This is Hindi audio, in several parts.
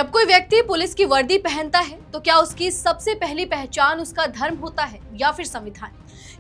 जब कोई व्यक्ति पुलिस की वर्दी पहनता है तो क्या उसकी सबसे पहली पहचान उसका धर्म होता है या फिर संविधान?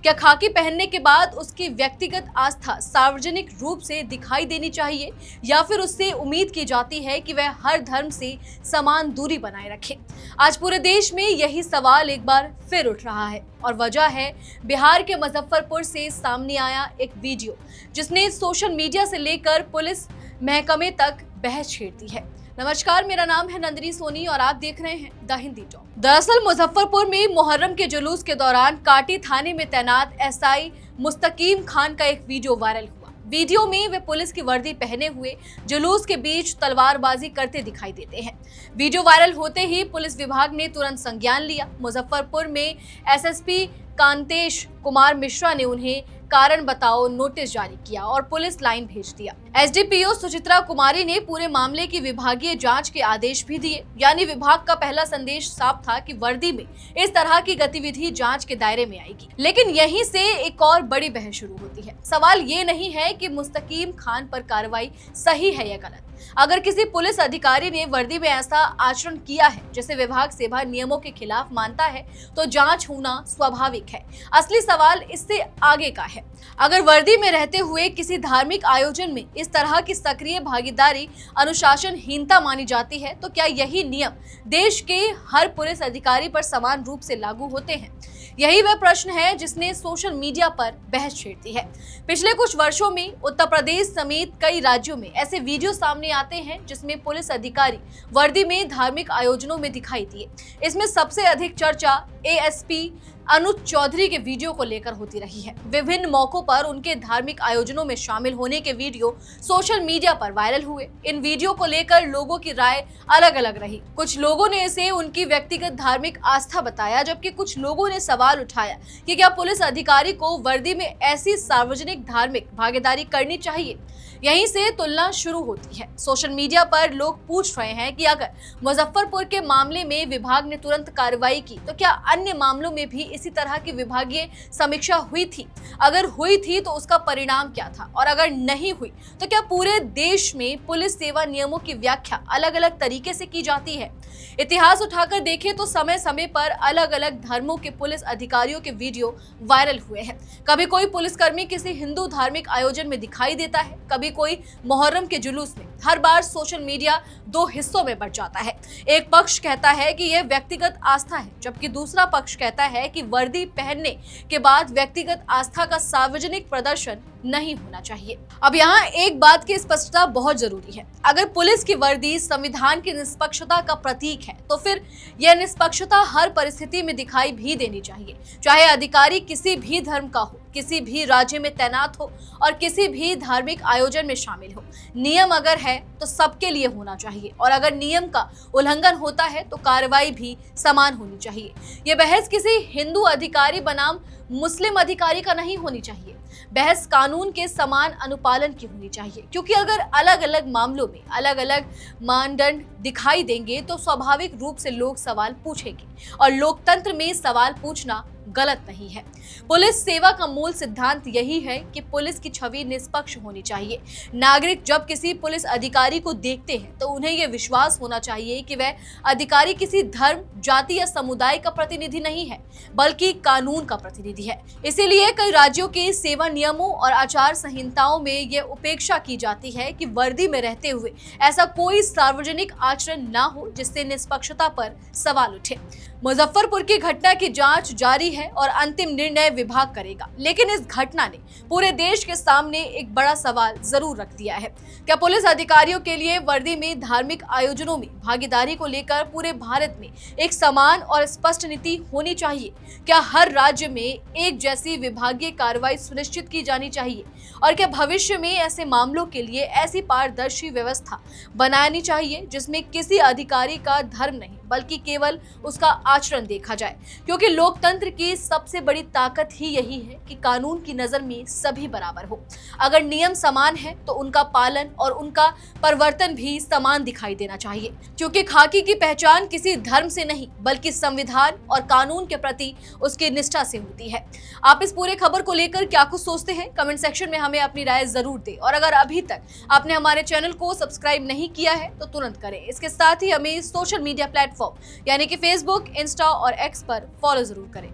क्या खाकी पहनने के बाद उसकी व्यक्तिगत आस्था सार्वजनिक रूप से दिखाई देनी चाहिए या फिर उससे उम्मीद की जाती है कि वह हर धर्म से समान दूरी बनाए रखे? आज पूरे देश में यही सवाल एक बार फिर उठ रहा है और वजह है बिहार के मुजफ्फरपुर से सामने आया एक वीडियो जिसने सोशल मीडिया से लेकर पुलिस महकमे तक बहस छेड़ दी है। नमस्कार, मेरा नाम है नंदिनी सोनी और आप देख रहे हैं द हिंदी टॉक। दरअसल मुजफ्फरपुर में मुहर्रम के जुलूस के दौरान काटी थाने में तैनात एसआई मुस्तकीम खान का एक वीडियो वायरल हुआ। वीडियो में वे पुलिस की वर्दी पहने हुए जुलूस के बीच तलवारबाजी करते दिखाई देते हैं। वीडियो वायरल होते ही पुलिस विभाग ने तुरंत संज्ञान लिया। मुजफ्फरपुर में एसएसपी कांतेश कुमार मिश्रा ने उन्हें कारण बताओ नोटिस जारी किया और पुलिस लाइन भेज दिया। एसडीपीओ सुचित्रा कुमारी ने पूरे मामले की विभागीय जांच के आदेश भी दिए। यानी विभाग का पहला संदेश साफ था कि वर्दी में इस तरह की गतिविधि जांच के दायरे में आएगी। लेकिन यहीं से एक और बड़ी बहस शुरू होती है। सवाल ये नहीं है कि मुस्तकीम खान पर कार्रवाई सही है या गलत। अगर किसी पुलिस अधिकारी ने वर्दी में ऐसा आचरण किया है जिसे विभाग सेवा नियमों के खिलाफ मानता है तो जांच होना स्वाभाविक है। असली सवाल इससे आगे का है। अगर वर्दी में रहते हुए किसी धार्मिक आयोजन में इस तरह की सक्रिय भागीदारी अनुशासनहीनता मानी जाती है तो क्या यही नियम देश के हर पुलिस अधिकारी पर समान रूप से लागू होते हैं? यही वह प्रश्न है जिसने सोशल मीडिया पर बहस छेड़ दी है। पिछले कुछ वर्षों में उत्तर प्रदेश समेत कई राज्यों में ऐसे वीडियो सामने आते हैं जिसमें पुलिस अधिकारी वर्दी में धार्मिक आयोजनों में दिखाई दिए। इसमें सबसे अधिक चर्चा एएसपी अनुज चौधरी के वीडियो को लेकर होती रही है। विभिन्न मौकों पर उनके धार्मिक आयोजनों में शामिल होने के वीडियो सोशल मीडिया पर वायरल हुए। इन वीडियो को लेकर लोगों की राय अलग अलग रही। कुछ लोगों ने इसे उनकी व्यक्तिगत धार्मिक आस्था बताया, जबकि कुछ लोगों ने सवाल उठाया कि क्या पुलिस अधिकारी को वर्दी में ऐसी सार्वजनिक धार्मिक भागीदारी करनी चाहिए। यहीं से तुलना शुरू होती है। सोशल मीडिया पर लोग पूछ रहे हैं कि अगर मुजफ्फरपुर के मामले में विभाग ने तुरंत कार्रवाई की तो क्या अन्य मामलों में भी इसी तरह की विभागीय समीक्षा हुई थी? अगर हुई थी तो उसका परिणाम क्या था? और अगर नहीं हुई तो क्या पूरे देश में पुलिस सेवा नियमों की व्याख्या अलग अलग तरीके से की जाती है? इतिहास उठाकर देखें तो समय समय पर अलग अलग धर्मों के पुलिस अधिकारियों के वीडियो वायरल हुए हैं। कभी कोई पुलिसकर्मी किसी हिंदू धार्मिक आयोजन में दिखाई देता है, कभी कोई मुहर्रम के जुलूस में। हर बार सोशल मीडिया दो हिस्सों में बंट जाता है। एक पक्ष कहता है कि यह व्यक्तिगत आस्था है, जबकि दूसरा पक्ष कहता है कि वर्दी पहनने के बाद व्यक्तिगत आस्था का सार्वजनिक प्रदर्शन नहीं होना चाहिए। अब यहाँ एक बात की स्पष्टता बहुत जरूरी है। अगर पुलिस की वर्दी संविधान की निष्पक्षता का प्रतीक है तो फिर यह निष्पक्षता हर परिस्थिति में दिखाई भी देनी चाहिए, चाहे अधिकारी किसी भी धर्म का हो, किसी भी राज्य में तैनात हो और किसी भी धार्मिक आयोजन में शामिल हो। नियम अगर है तो सबके लिए होना चाहिए और अगर नियम का उल्लंघन होता है तो कार्रवाई भी समान होनी चाहिए। ये बहस किसी हिंदू अधिकारी बनाम मुस्लिम अधिकारी का नहीं होनी चाहिए। बहस कानून के समान अनुपालन की होनी चाहिए, क्योंकि अगर अलग अलग मामलों में अलग अलग मानदंड दिखाई देंगे तो स्वाभाविक रूप से लोग सवाल पूछेंगे और लोकतंत्र में सवाल पूछना गलत नहीं है। पुलिस सेवा का मूल सिद्धांत यही है कि पुलिस की छवि निष्पक्ष होनी चाहिए। नागरिक जब किसी पुलिस अधिकारी को देखते हैं तो उन्हें यह विश्वास होना चाहिए कि वह अधिकारी किसी धर्म, जाति या समुदाय का प्रतिनिधि नहीं है, बल्कि कानून का प्रतिनिधि है। इसीलिए कई राज्यों के सेवा नियमों और आचार संहिताओं में यह उपेक्षा की जाती है कि वर्दी में रहते हुए ऐसा कोई सार्वजनिक आचरण ना हो जिससे निष्पक्षता पर सवाल उठे। मुजफ्फरपुर की घटना की जांच जारी है और अंतिम निर्णय विभाग करेगा, लेकिन इस घटना ने पूरे देश के सामने एक बड़ा सवाल जरूर रख दिया है। क्या पुलिस अधिकारियों के लिए वर्दी में धार्मिक आयोजनों में भागीदारी को लेकर पूरे भारत में एक समान और स्पष्ट नीति होनी चाहिए? क्या हर राज्य में एक जैसी विभागीय कार्रवाई सुनिश्चित की जानी चाहिए? और क्या भविष्य में ऐसे मामलों के लिए ऐसी पारदर्शी व्यवस्था बनानी चाहिए जिसमें किसी अधिकारी का धर्म नहीं बल्कि केवल उसका आचरण देखा जाए, क्योंकि लोकतंत्र की सबसे बड़ी ताकत ही यही है कि कानून की नजर में सभी बराबर हो। अगर नियम समान है तो उनका पालन और उनका परिवर्तन भी समान दिखाई देना चाहिए, क्योंकि खाकी की पहचान किसी धर्म से नहीं बल्कि संविधान और कानून के प्रति उसकी निष्ठा से होती है। आप इस पूरे खबर को लेकर क्या कुछ सोचते हैं? कमेंट सेक्शन में हमें अपनी राय जरूर दें, और अगर अभी तक आपने हमारे चैनल को सब्सक्राइब नहीं किया है तो तुरंत करें। इसके साथ ही हमें सोशल मीडिया प्लेटफॉर्म यानी कि फेसबुक, इंस्टा और एक्स पर फॉलो जरूर करें।